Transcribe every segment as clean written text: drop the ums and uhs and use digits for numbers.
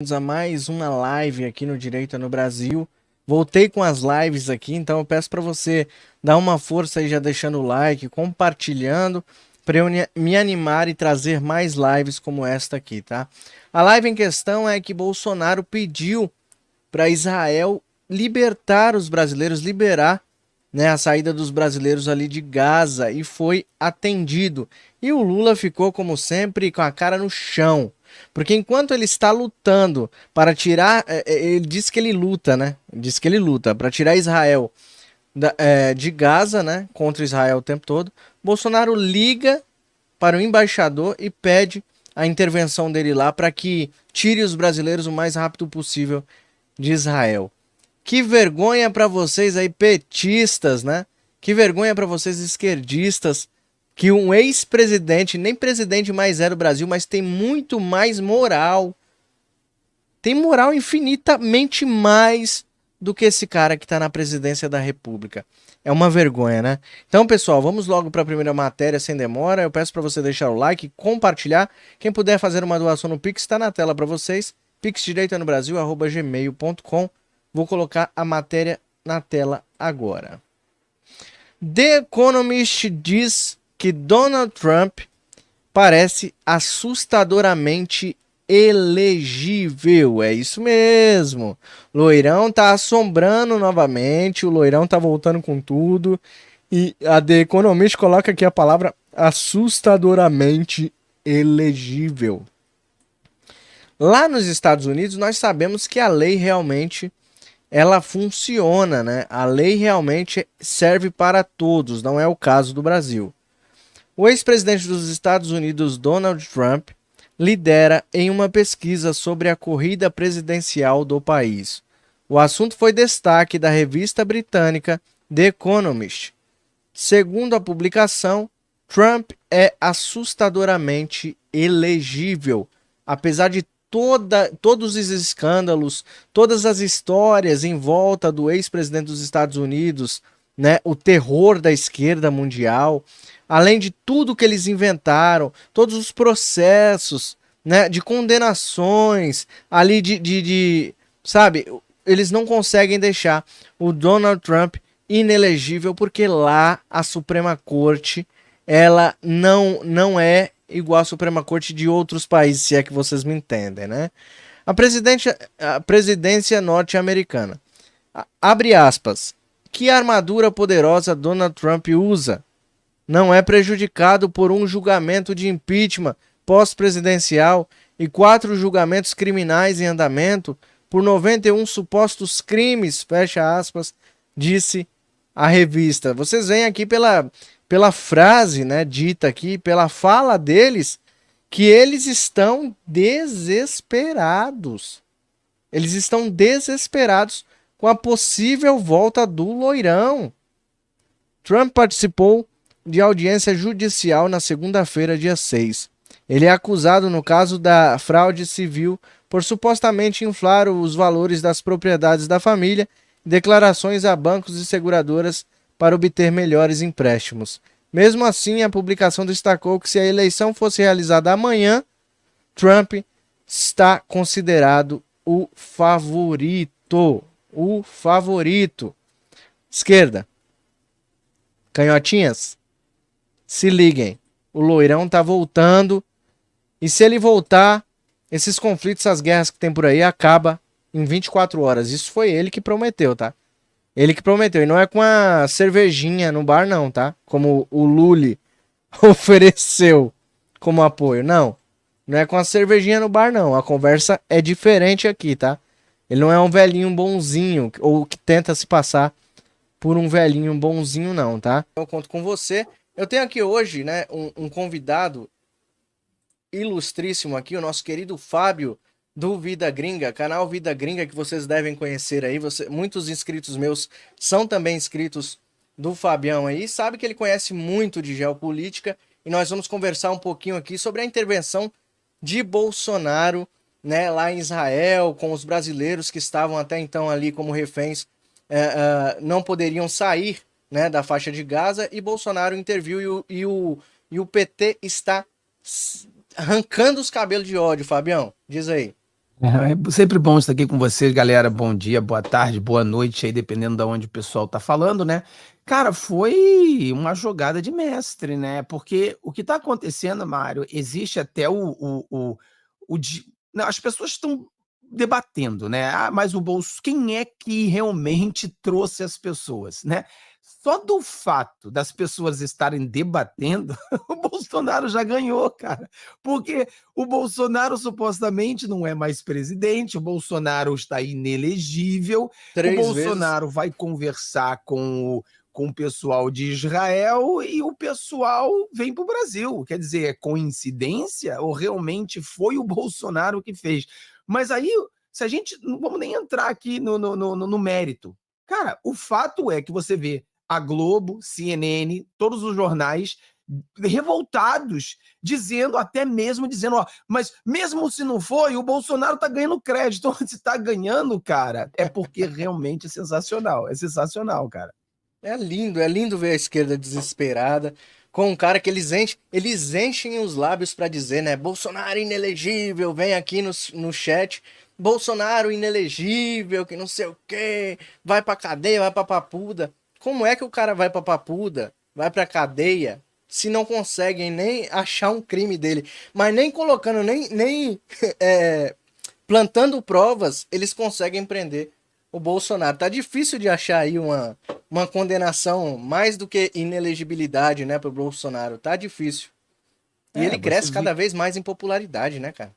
A mais uma live aqui no Direito no Brasil. Voltei com as lives aqui, então eu peço para você dar uma força aí já deixando o like, compartilhando, para eu me animar e trazer mais lives como esta aqui, tá? A live em questão é que Bolsonaro pediu para Israel libertar os brasileiros, liberar, né, a saída dos brasileiros ali de Gaza, e foi atendido. E o Lula ficou, como sempre, com a cara no chão. Porque enquanto ele está lutando para tirar. Ele diz que ele luta, né? Diz que ele luta para tirar Israel de Gaza, né? Contra Israel o tempo todo. Bolsonaro liga para o embaixador e pede a intervenção dele lá para que tire os brasileiros o mais rápido possível de Israel. Que vergonha para vocês aí, petistas, né? Que vergonha para vocês, esquerdistas, que um ex-presidente, nem presidente mais é do Brasil, mas tem muito mais moral. Tem moral infinitamente mais do que esse cara que está na presidência da República. É uma vergonha, né? Então, pessoal, vamos logo para a primeira matéria sem demora. Eu peço para você deixar o like, compartilhar. Quem puder fazer uma doação no Pix, está na tela para vocês. pixdireitonobrasil@gmail.com. Vou colocar a matéria na tela agora. The Economist diz que Donald Trump parece assustadoramente elegível. É isso mesmo. Loirão tá assombrando novamente, o Loirão tá voltando com tudo. E a The Economist coloca aqui a palavra assustadoramente elegível. Lá nos Estados Unidos, nós sabemos que a lei realmente ela funciona, né? A lei realmente serve para todos, não é o caso do Brasil. O ex-presidente dos Estados Unidos, Donald Trump, lidera em uma pesquisa sobre a corrida presidencial do país. O assunto foi destaque da revista britânica The Economist. Segundo a publicação, Trump é assustadoramente elegível, apesar de todos os escândalos, todas as histórias em volta do ex-presidente dos Estados Unidos, né, o terror da esquerda mundial, além de tudo que eles inventaram, todos os processos, né, de condenações, ali sabe, eles não conseguem deixar o Donald Trump inelegível, porque lá a Suprema Corte, ela não é igual à Suprema Corte de outros países, se é que vocês me entendem, né? A presidência norte-americana. Abre aspas. Que armadura poderosa Donald Trump usa? Não é prejudicado por um julgamento de impeachment pós-presidencial e 4 julgamentos criminais em andamento por 91 supostos crimes, fecha aspas, disse a revista. Vocês veem aqui pela frase, né, dita aqui, pela fala deles, que eles estão desesperados. Eles estão desesperados com a possível volta do Loirão. Trump participou de audiência judicial na segunda-feira, dia 6. Ele é acusado no caso da fraude civil por supostamente inflar os valores das propriedades da família e declarações a bancos e seguradoras para obter melhores empréstimos. Mesmo assim, a publicação destacou que se a eleição fosse realizada amanhã, Trump está considerado o favorito. O favorito. Esquerda. Canhotinhas, se liguem. O Loirão tá voltando. E se ele voltar, esses conflitos, as guerras que tem por aí, acaba em 24 horas. Isso foi ele que prometeu, tá? Ele que prometeu. E não é com a cervejinha no bar, não, tá? Como o Lully ofereceu como apoio. Não. Não é com a cervejinha no bar, não. A conversa é diferente aqui, tá? Ele não é um velhinho bonzinho ou que tenta se passar por um velhinho bonzinho, não, tá? Eu conto com você. Eu tenho aqui hoje, né, um convidado ilustríssimo aqui, o nosso querido Fábio do Vida Gringa, canal Vida Gringa, que vocês devem conhecer aí. Muitos inscritos meus são também inscritos do Fabião aí, sabe que ele conhece muito de geopolítica, e nós vamos conversar um pouquinho aqui sobre a intervenção de Bolsonaro, né, lá em Israel, com os brasileiros que estavam até então ali como reféns, não poderiam sair, né, da faixa de Gaza, e Bolsonaro interviu e o PT está arrancando os cabelos de ódio, Fabião. Diz aí. É sempre bom estar aqui com vocês, galera. Bom dia, boa tarde, boa noite aí, dependendo de onde o pessoal tá falando, né? Cara, foi uma jogada de mestre, né? Porque o que tá acontecendo, Mário, existe até não, as pessoas estão debatendo, né? Ah, mas o Bolso, quem é que realmente trouxe as pessoas, né? Só do fato das pessoas estarem debatendo, o Bolsonaro já ganhou, cara. Porque o Bolsonaro supostamente não é mais presidente, o Bolsonaro está inelegível, o 3 vezes. Bolsonaro vai conversar com o pessoal de Israel e o pessoal vem para o Brasil. Quer dizer, é coincidência ou realmente foi o Bolsonaro que fez? Mas aí, se a gente. Não vamos nem entrar aqui no mérito. Cara, o fato é que você vê a Globo, CNN, todos os jornais revoltados, dizendo, até mesmo dizendo, ó, mas mesmo se não foi, o Bolsonaro tá ganhando crédito. Se tá ganhando, cara, é porque realmente é sensacional, cara. É lindo ver a esquerda desesperada com um cara que eles enchem os lábios pra dizer, né? Bolsonaro inelegível, vem aqui no chat. Bolsonaro inelegível, que não sei o quê, vai pra cadeia, vai pra papuda. Como é que o cara vai pra papuda, vai pra cadeia, se não conseguem nem achar um crime dele? Mas nem colocando, nem é, plantando provas, eles conseguem prender o Bolsonaro. Tá difícil de achar aí uma condenação mais do que inelegibilidade, né, pro Bolsonaro. Tá difícil. E É, ele você cresce vê. cada vez mais em popularidade, né, cara?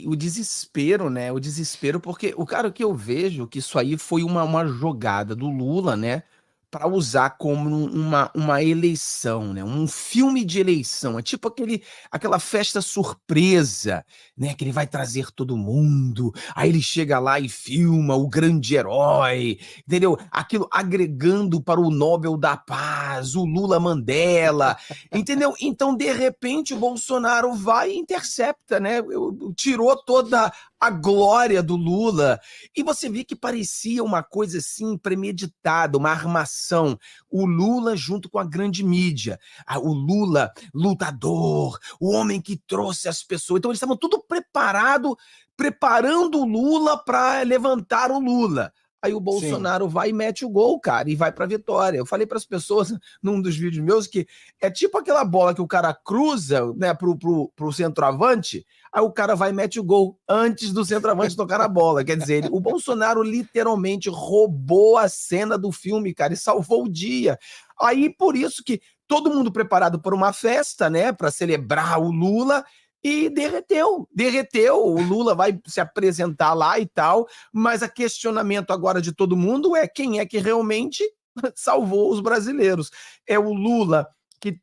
O desespero, né? O desespero, porque o cara que eu vejo que isso aí foi uma jogada do Lula, né? Para usar como uma eleição, né? Um filme de eleição. É tipo aquela festa surpresa, né? Que ele vai trazer todo mundo. Aí ele chega lá e filma o grande herói, entendeu? Aquilo agregando para o Nobel da Paz, o Lula Mandela. Entendeu? Então, de repente, o Bolsonaro vai e intercepta, né? Tirou toda a glória do Lula. E você vê que parecia uma coisa assim premeditada, uma armação. O Lula junto com a grande mídia. O Lula, lutador, o homem que trouxe as pessoas. Então, eles estavam tudo preparado, preparando o Lula para levantar o Lula. Aí o Sim. Bolsonaro vai e mete o gol, cara, e vai para a vitória. Eu falei para as pessoas num dos vídeos meus que é tipo aquela bola que o cara cruza, né, pro centroavante, aí o cara vai e mete o gol antes do centroavante tocar na bola. Quer dizer, o Bolsonaro literalmente roubou a cena do filme, cara, e salvou o dia. Aí por isso que todo mundo preparado para uma festa, né, para celebrar o Lula. E derreteu. O Lula vai se apresentar lá e tal, mas o questionamento agora de todo mundo é quem é que realmente salvou os brasileiros. É o Lula que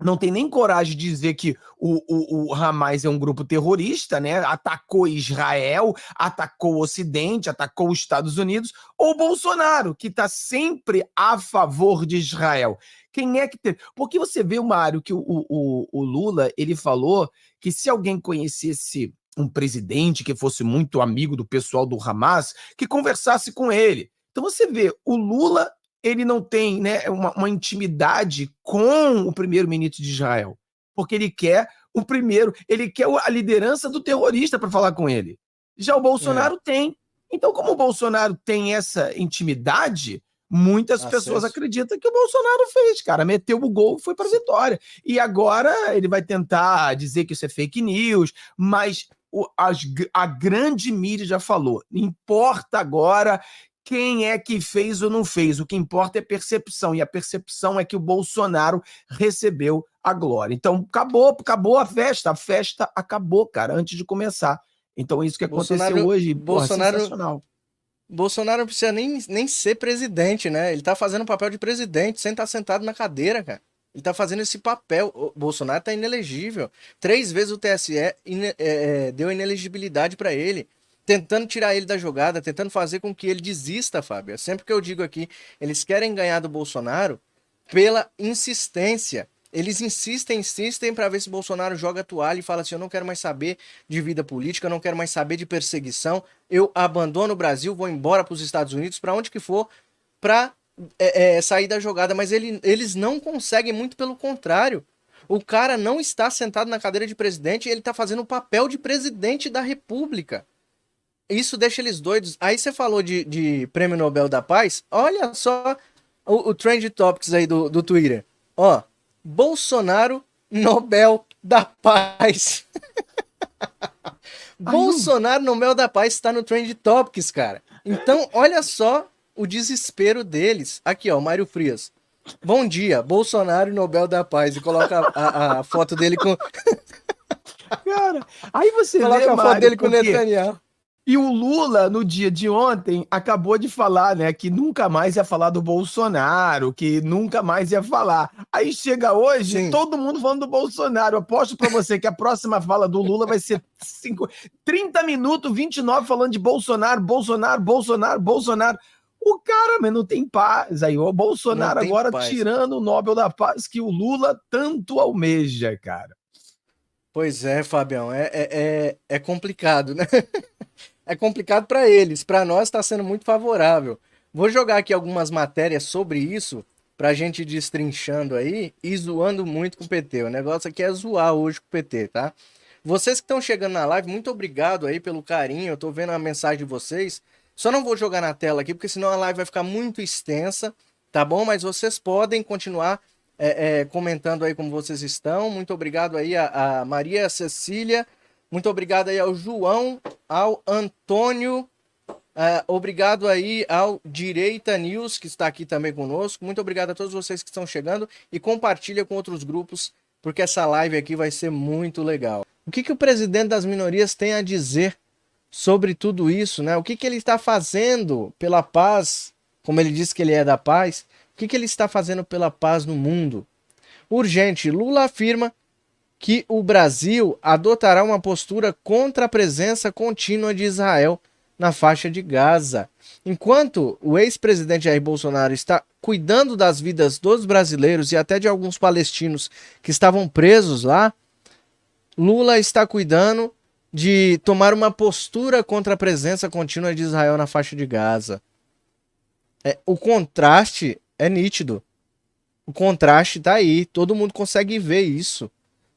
não tem nem coragem de dizer que o Hamas é um grupo terrorista, né? Atacou Israel, atacou o Ocidente, atacou os Estados Unidos, ou Bolsonaro, que está sempre a favor de Israel. Quem é que tem? Porque você vê, Mário, que o Lula ele falou que se alguém conhecesse um presidente que fosse muito amigo do pessoal do Hamas, que conversasse com ele. Então você vê, o Lula ele não tem, né, uma intimidade com o primeiro-ministro de Israel, porque ele quer o primeiro, ele quer a liderança do terrorista para falar com ele. Já o É. Bolsonaro tem. Então, como o Bolsonaro tem essa intimidade, muitas pessoas Acesso. acreditam que o Bolsonaro fez, cara, meteu o gol, foi para a Sim. vitória. E agora ele vai tentar dizer que isso é fake news, mas a grande mídia já falou. Importa agora quem é que fez ou não fez. O que importa é percepção. E a percepção é que o Bolsonaro recebeu a glória. Então, acabou a festa. A festa acabou, cara, antes de começar. Então, isso que aconteceu Bolsonaro, hoje, porra, Bolsonaro, sensacional. Bolsonaro não precisa nem ser presidente, né? Ele tá fazendo o papel de presidente sem estar sentado na cadeira, cara. Ele tá fazendo esse papel. O Bolsonaro tá inelegível. 3 vezes o TSE deu inelegibilidade pra ele. Tentando tirar ele da jogada, tentando fazer com que ele desista, Fábio. É sempre que eu digo aqui, eles querem ganhar do Bolsonaro pela insistência. Eles insistem para ver se Bolsonaro joga a toalha e fala assim: eu não quero mais saber de vida política, eu não quero mais saber de perseguição, eu abandono o Brasil, vou embora para os Estados Unidos, para onde que for, para sair da jogada. Mas eles não conseguem, muito pelo contrário. O cara não está sentado na cadeira de presidente, ele está fazendo o papel de presidente da República. Isso deixa eles doidos. Aí você falou de Prêmio Nobel da Paz. Olha só o Trend Topics aí do Twitter. Ó, Bolsonaro, Nobel da Paz. Bolsonaro, Nobel da Paz está no Trend Topics, cara. Então, olha só o desespero deles. Aqui, ó, Mário Frias. Bom dia, Bolsonaro, Nobel da Paz. E coloca a foto dele com... Cara, aí você coloca vê, a foto Mário, dele com o porque... Netanyahu. E o Lula, no dia de ontem, acabou de falar, né, que nunca mais ia falar do Bolsonaro, que nunca mais ia falar. Aí chega hoje, Sim. todo mundo falando do Bolsonaro. Eu aposto pra você que a próxima fala do Lula vai ser 30 minutos, 29 falando de Bolsonaro, Bolsonaro, Bolsonaro, Bolsonaro. O cara, mas não tem paz. Aí o Bolsonaro agora paz. Tirando o Nobel da Paz que o Lula tanto almeja, cara. Pois é, Fabião, é complicado, né? É complicado para eles, para nós está sendo muito favorável. Vou jogar aqui algumas matérias sobre isso, pra gente ir destrinchando aí e zoando muito com o PT. O negócio aqui é zoar hoje com o PT, tá? Vocês que estão chegando na live, muito obrigado aí pelo carinho, eu tô vendo a mensagem de vocês. Só não vou jogar na tela aqui, porque senão a live vai ficar muito extensa, tá bom? Mas vocês podem continuar comentando aí como vocês estão. Muito obrigado aí a Maria Cecília. Muito obrigado aí ao João, ao Antônio. Obrigado aí ao Direita News, que está aqui também conosco. Muito obrigado a todos vocês que estão chegando. E compartilha com outros grupos, porque essa live aqui vai ser muito legal. O que o presidente das minorias tem a dizer sobre tudo isso, né? O que ele está fazendo pela paz, como ele disse que ele é da paz? O que ele está fazendo pela paz no mundo? Urgente, Lula afirma que o Brasil adotará uma postura contra a presença contínua de Israel na faixa de Gaza. Enquanto o ex-presidente Jair Bolsonaro está cuidando das vidas dos brasileiros e até de alguns palestinos que estavam presos lá, Lula está cuidando de tomar uma postura contra a presença contínua de Israel na faixa de Gaza. O contraste é nítido. O contraste está aí. Todo mundo consegue ver isso.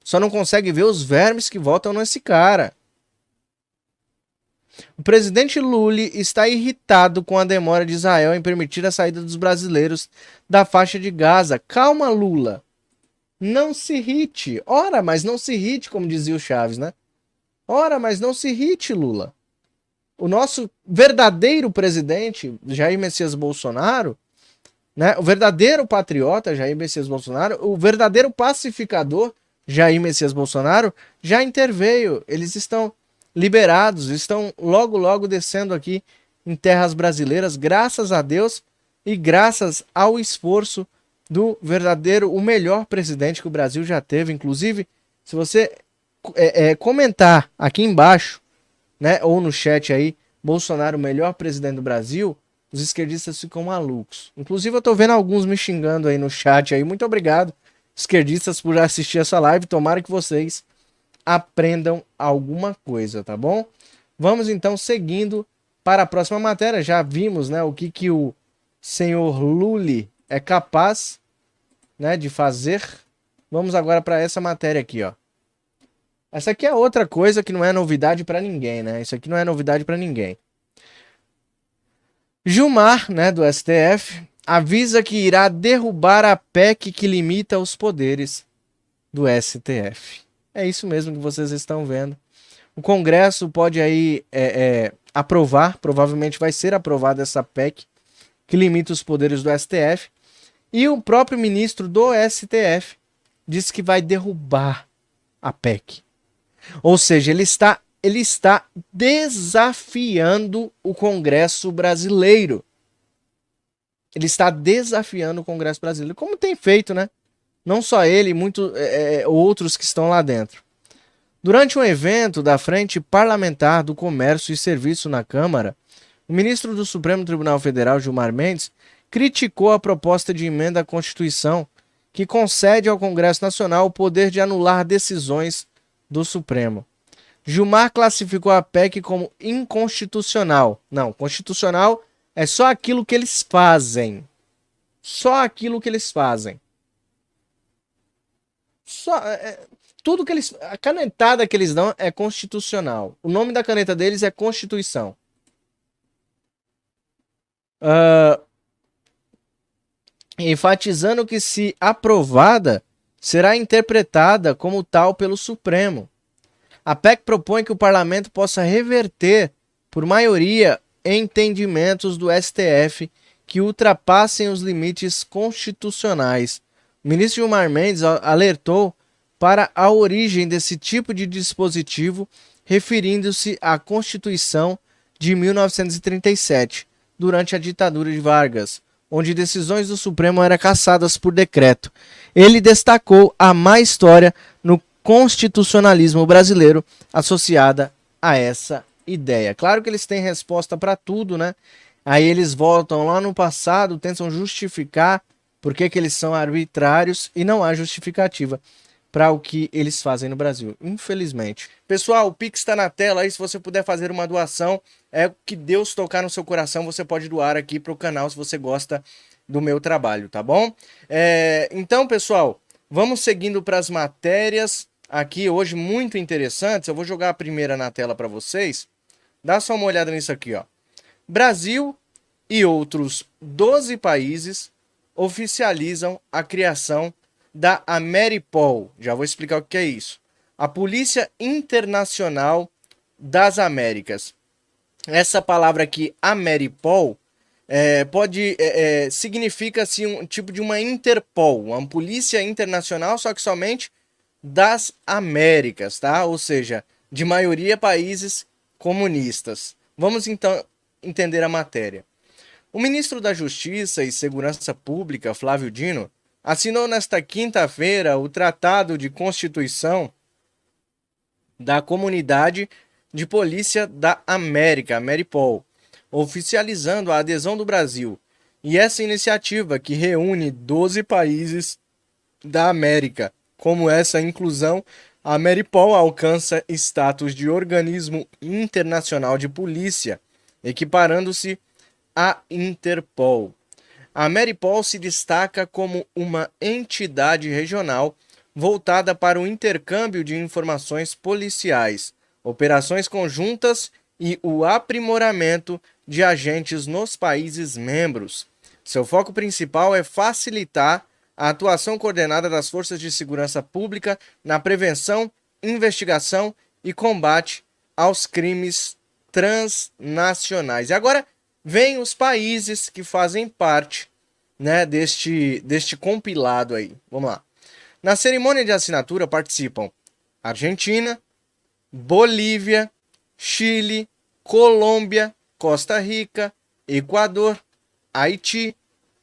Só não consegue ver os vermes que votam nesse cara. O presidente Lula está irritado com a demora de Israel em permitir a saída dos brasileiros da faixa de Gaza. Calma, Lula. Não se irrite. Ora, mas não se irrite, como dizia o Chaves, né? Ora, mas não se irrite, Lula. O nosso verdadeiro presidente, Jair Messias Bolsonaro, né? O verdadeiro patriota, Jair Messias Bolsonaro, o verdadeiro pacificador, Jair Messias Bolsonaro, já interveio. Eles estão liberados, estão logo descendo aqui em terras brasileiras, graças a Deus e graças ao esforço do verdadeiro, o melhor presidente que o Brasil já teve. Inclusive, se você comentar aqui embaixo, né, ou no chat aí, Bolsonaro, o melhor presidente do Brasil, os esquerdistas ficam malucos. Inclusive, eu tô vendo alguns me xingando aí no chat aí. Muito obrigado, esquerdistas, por assistir essa live. Tomara que vocês aprendam alguma coisa, tá bom? Vamos então seguindo para a próxima matéria. Já vimos, né, o que o senhor Lula é capaz, né, de fazer. Vamos agora para essa matéria aqui, ó. Essa aqui é outra coisa que não é novidade para ninguém, né? Isso aqui não é novidade para ninguém. Gilmar, né, do STF, avisa que irá derrubar a PEC que limita os poderes do STF. É isso mesmo que vocês estão vendo. O Congresso pode aí aprovar, provavelmente vai ser aprovada essa PEC que limita os poderes do STF. E o próprio ministro do STF disse que vai derrubar a PEC. Ou seja, ele está desafiando o Congresso brasileiro. Ele está desafiando o Congresso brasileiro, como tem feito, né? Não só ele, muitos outros que estão lá dentro. Durante um evento da Frente Parlamentar do Comércio e Serviço na Câmara, o ministro do Supremo Tribunal Federal, Gilmar Mendes, criticou a proposta de emenda à Constituição que concede ao Congresso Nacional o poder de anular decisões do Supremo. Gilmar classificou a PEC como inconstitucional. Não, constitucional é só aquilo que eles fazem. Só aquilo que eles fazem. Só, tudo que eles. A canetada que eles dão é constitucional. O nome da caneta deles é Constituição. Ah, enfatizando que, se aprovada, será interpretada como tal pelo Supremo. A PEC propõe que o parlamento possa reverter, por maioria, entendimentos do STF que ultrapassem os limites constitucionais. O ministro Gilmar Mendes alertou para a origem desse tipo de dispositivo, referindo-se à Constituição de 1937, durante a ditadura de Vargas, onde decisões do Supremo eram cassadas por decreto. Ele destacou a má história no constitucionalismo brasileiro associada a essa ideia. Claro que eles têm resposta para tudo, né? Aí eles voltam lá no passado, tentam justificar por que eles são arbitrários e não há justificativa para o que eles fazem no Brasil, infelizmente. Pessoal, o Pix está na tela aí, se você puder fazer uma doação, é o que Deus tocar no seu coração, você pode doar aqui para o canal se você gosta do meu trabalho, tá bom? Então, pessoal, vamos seguindo para as matérias aqui hoje muito interessantes. Eu vou jogar a primeira na tela para vocês. Dá só uma olhada nisso aqui, ó. Brasil e outros 12 países oficializam a criação da Ameripol. Já vou explicar o que é isso. A Polícia Internacional das Américas. Essa palavra aqui, Ameripol, significa assim, um tipo de uma Interpol, uma polícia internacional, só que somente das Américas, tá? Ou seja, de maioria países comunistas. Vamos então entender a matéria. O ministro da Justiça e Segurança Pública, Flávio Dino, assinou nesta quinta-feira o Tratado de Constituição da Comunidade de Polícia da América, Ameripol, oficializando a adesão do Brasil. E essa iniciativa, que reúne 12 países da América, como essa inclusão, a Ameripol alcança status de organismo internacional de polícia, equiparando-se à Interpol. A Ameripol se destaca como uma entidade regional voltada para o intercâmbio de informações policiais, operações conjuntas e o aprimoramento de agentes nos países membros. Seu foco principal é facilitar a atuação coordenada das forças de segurança pública na prevenção, investigação e combate aos crimes transnacionais. E agora vem os países que fazem parte, né, deste compilado aí. Vamos lá. Na cerimônia de assinatura participam Argentina, Bolívia, Chile, Colômbia, Costa Rica, Equador, Haiti,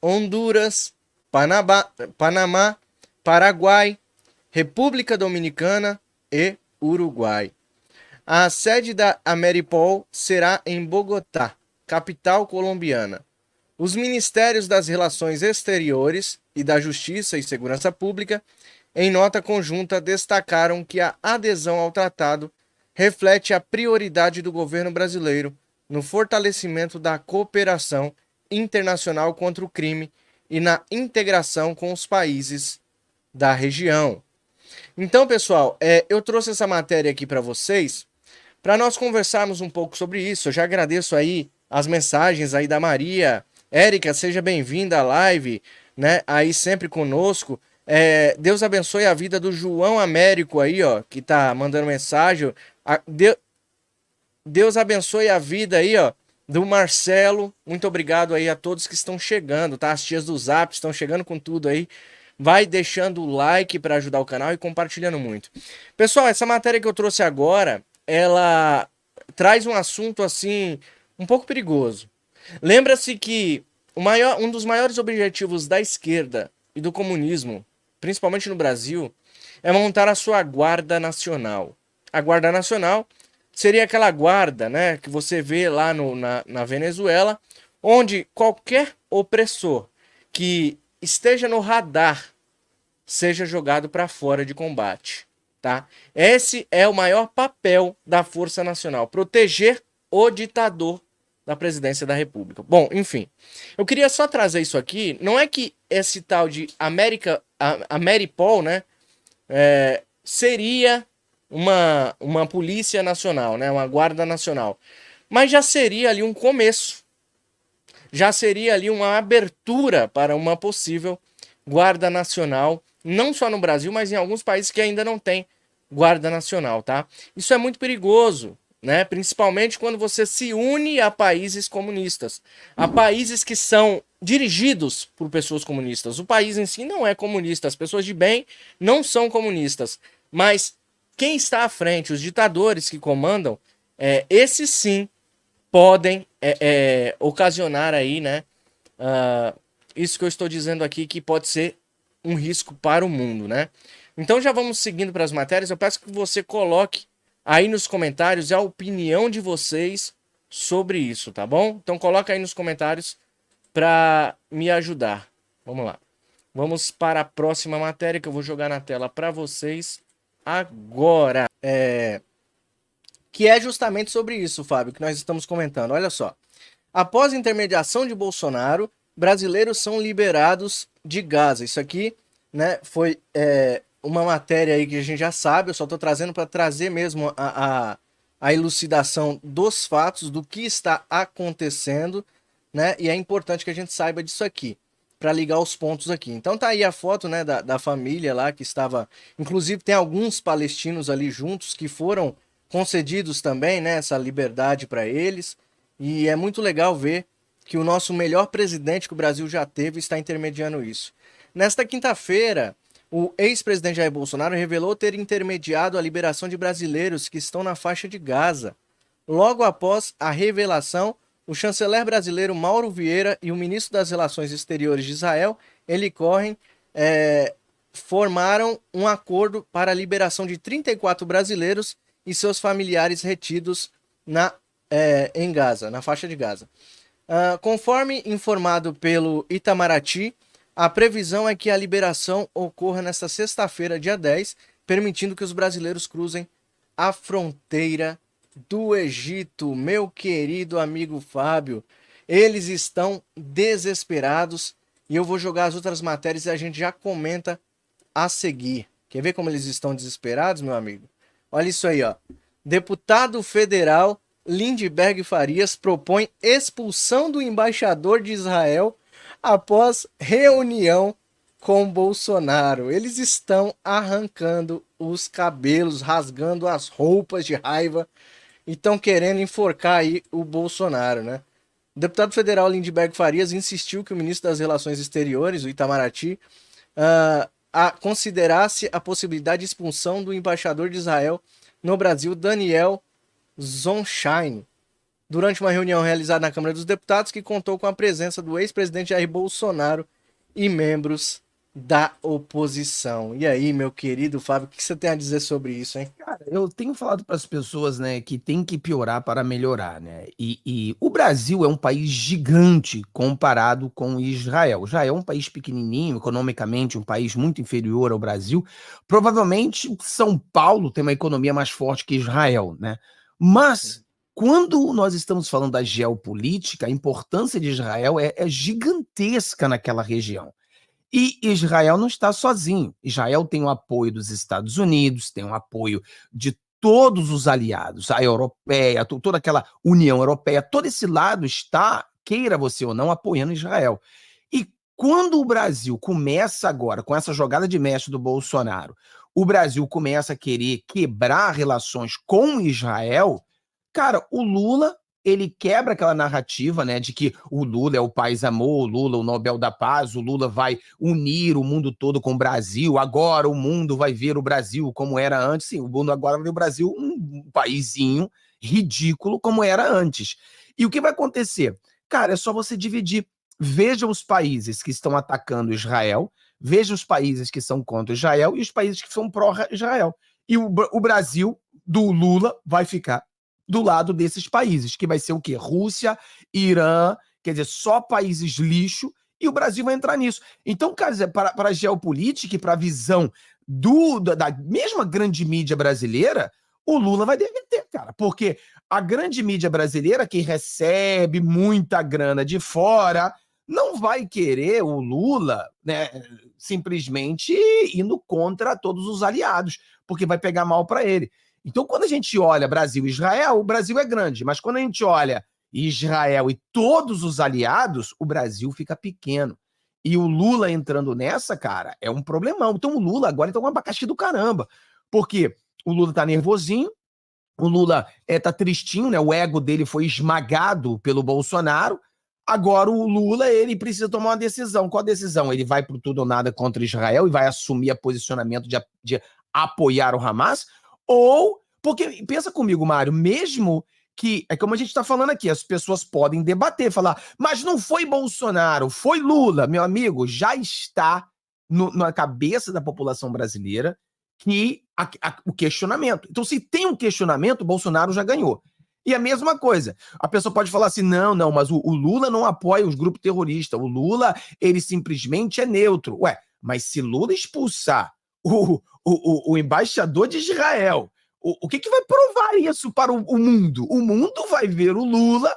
Honduras, Panamá, Paraguai, República Dominicana e Uruguai. A sede da Ameripol será em Bogotá, capital colombiana. Os Ministérios das Relações Exteriores e da Justiça e Segurança Pública, em nota conjunta, destacaram que a adesão ao tratado reflete a prioridade do governo brasileiro no fortalecimento da cooperação internacional contra o crime e na integração com os países da região. Então, pessoal, eu trouxe essa matéria aqui para vocês, para nós conversarmos um pouco sobre isso. Eu já agradeço aí as mensagens aí da Maria. Érica, seja bem-vinda à live, né? Aí sempre conosco. Deus abençoe a vida do João Américo aí, ó, que tá mandando mensagem. Deus abençoe a vida aí, ó, do Marcelo. Muito obrigado aí a todos que estão chegando, tá? As tias do Zap estão chegando com tudo aí. Vai deixando o like para ajudar o canal e compartilhando muito. Pessoal, essa matéria que eu trouxe agora, ela traz um assunto assim um pouco perigoso. Lembra-se que um dos maiores objetivos da esquerda e do comunismo, principalmente no Brasil, é montar a sua Guarda Nacional. A Guarda Nacional seria aquela guarda, né, que você vê lá na Venezuela, onde qualquer opressor que esteja no radar seja jogado para fora de combate, tá? Esse é o maior papel da Força Nacional, proteger o ditador da presidência da República. Bom, enfim, eu queria só trazer isso aqui. Não é que esse tal de Ameripol, né, seria uma polícia nacional, né? Uma guarda nacional. Mas já seria ali um começo. Já seria ali uma abertura para uma possível guarda nacional, não só no Brasil, mas em alguns países que ainda não tem guarda nacional, tá? Isso é muito perigoso, né? Principalmente quando você se une a países comunistas, a países que são dirigidos por pessoas comunistas. O país em si não é comunista, as pessoas de bem não são comunistas, mas quem está à frente, os ditadores que comandam, esses sim podem ocasionar aí, né? Isso que eu estou dizendo aqui, que pode ser um risco para o mundo, né? Então já vamos seguindo para as matérias. Eu peço que você coloque aí nos comentários a opinião de vocês sobre isso, tá bom? Então coloca aí nos comentários para me ajudar. Vamos lá. Vamos para a próxima matéria que eu vou jogar na tela para vocês agora. Que é justamente sobre isso, Fábio, que nós estamos comentando. Olha só. Após intermediação de Bolsonaro, brasileiros são liberados de Gaza. Isso aqui, né, foi uma matéria aí que a gente já sabe, eu só estou trazendo para trazer mesmo a elucidação dos fatos, do que está acontecendo, né, e é importante que a gente saiba disso aqui, para ligar os pontos aqui. Então tá aí a foto, né, da família lá que estava, inclusive tem alguns palestinos ali juntos que foram concedidos também, né, essa liberdade para eles. E é muito legal ver que o nosso melhor presidente que o Brasil já teve está intermediando isso. Nesta quinta-feira, o ex-presidente Jair Bolsonaro revelou ter intermediado a liberação de brasileiros que estão na faixa de Gaza. Logo após a revelação, o chanceler brasileiro Mauro Vieira e o ministro das Relações Exteriores de Israel, Eli Cohen, formaram um acordo para a liberação de 34 brasileiros e seus familiares retidos em Gaza, na faixa de Gaza. Conforme informado pelo Itamaraty, a previsão é que a liberação ocorra nesta sexta-feira, dia 10, permitindo que os brasileiros cruzem a fronteira do Egito. Meu querido amigo Fábio, eles estão desesperados e eu vou jogar as outras matérias e a gente já comenta a seguir. Quer ver como eles estão desesperados, meu amigo? Olha isso aí, ó. Deputado federal Lindbergh Farias propõe expulsão do embaixador de Israel após reunião com Bolsonaro. Eles estão arrancando os cabelos, rasgando as roupas de raiva e estão querendo enforcar aí o Bolsonaro, né? O deputado federal Lindbergh Farias insistiu que o ministro das Relações Exteriores, o Itamaraty, considerasse a possibilidade de expulsão do embaixador de Israel no Brasil, Daniel Zonshine, durante uma reunião realizada na Câmara dos Deputados, que contou com a presença do ex-presidente Jair Bolsonaro e membros da oposição. E aí, meu querido Fábio, o que você tem a dizer sobre isso, hein? Cara, eu tenho falado para as pessoas, né, que tem que piorar para melhorar, né? E o Brasil é um país gigante comparado com Israel. Israel é um país pequenininho, economicamente, um país muito inferior ao Brasil. Provavelmente São Paulo tem uma economia mais forte que Israel, né? Mas quando nós estamos falando da geopolítica, a importância de Israel é gigantesca naquela região. E Israel não está sozinho. Israel tem o apoio dos Estados Unidos, tem o apoio de todos os aliados, a europeia, toda aquela União Europeia, todo esse lado está, queira você ou não, apoiando Israel. E quando o Brasil começa agora, com essa jogada de mestre do Bolsonaro, o Brasil começa a querer quebrar relações com Israel, cara, o Lula, ele quebra aquela narrativa, né, de que o Lula é o paz amor, o Lula o Nobel da Paz, o Lula vai unir o mundo todo com o Brasil, agora o mundo vai ver o Brasil como era antes. Sim, o mundo agora vai ver o Brasil um paizinho ridículo como era antes. E o que vai acontecer? Cara, é só você dividir. Veja os países que estão atacando Israel, veja os países que são contra Israel e os países que são pró-Israel. E o Brasil do Lula vai ficar do lado desses países, que vai ser o quê? Rússia, Irã, quer dizer, só países lixo, e o Brasil vai entrar nisso. Então, cara, para a geopolítica e para a visão da mesma grande mídia brasileira, o Lula vai derreter, cara, porque a grande mídia brasileira, que recebe muita grana de fora, não vai querer o Lula, né, simplesmente indo contra todos os aliados, porque vai pegar mal para ele. Então, quando a gente olha Brasil e Israel, o Brasil é grande, mas quando a gente olha Israel e todos os aliados, o Brasil fica pequeno. E o Lula entrando nessa, cara, é um problemão. Então, o Lula agora tá um abacaxi do caramba, porque o Lula tá nervosinho, o Lula tá tristinho, né? O ego dele foi esmagado pelo Bolsonaro. Agora o Lula, ele precisa tomar uma decisão. Qual a decisão? Ele vai pro tudo ou nada contra Israel e vai assumir o posicionamento de apoiar o Hamas? Ou, porque pensa comigo, Mário, mesmo que, é como a gente está falando aqui, as pessoas podem debater, falar, mas não foi Bolsonaro, foi Lula, meu amigo, já está na cabeça da população brasileira que o questionamento. Então, se tem um questionamento, Bolsonaro já ganhou. E a mesma coisa, a pessoa pode falar assim, não, mas o Lula não apoia os grupos terroristas, o Lula, ele simplesmente é neutro. Ué, mas se Lula expulsar o embaixador de Israel, o que vai provar isso para o mundo? O mundo vai ver o Lula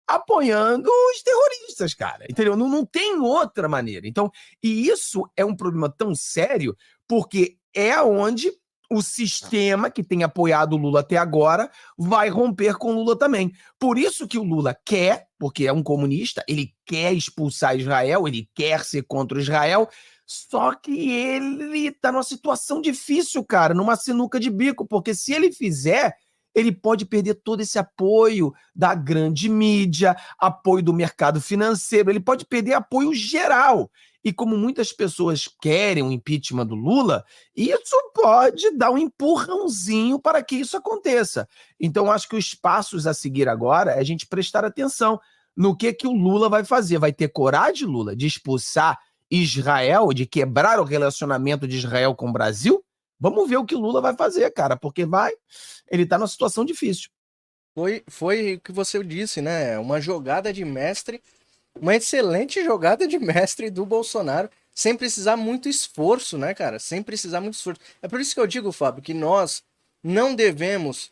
apoiando os terroristas, cara, entendeu? Não tem outra maneira. Então, e isso é um problema tão sério, porque é onde o sistema que tem apoiado o Lula até agora vai romper com o Lula também. Por isso que o Lula quer, porque é um comunista, ele quer expulsar Israel, ele quer ser contra Israel, só que ele tá numa situação difícil, cara, numa sinuca de bico, porque se ele fizer, ele pode perder todo esse apoio da grande mídia, apoio do mercado financeiro, ele pode perder apoio geral. E como muitas pessoas querem o impeachment do Lula, isso pode dar um empurrãozinho para que isso aconteça. Então, acho que os passos a seguir agora é a gente prestar atenção no que o Lula vai fazer. Vai ter coragem, Lula, de expulsar Israel, de quebrar o relacionamento de Israel com o Brasil? Vamos ver o que o Lula vai fazer, cara, porque ele está numa situação difícil. Foi o que você disse, né? Uma jogada de mestre, uma excelente jogada de mestre do Bolsonaro, sem precisar muito esforço, né, cara? Sem precisar muito esforço. É por isso que eu digo, Fábio, que nós não devemos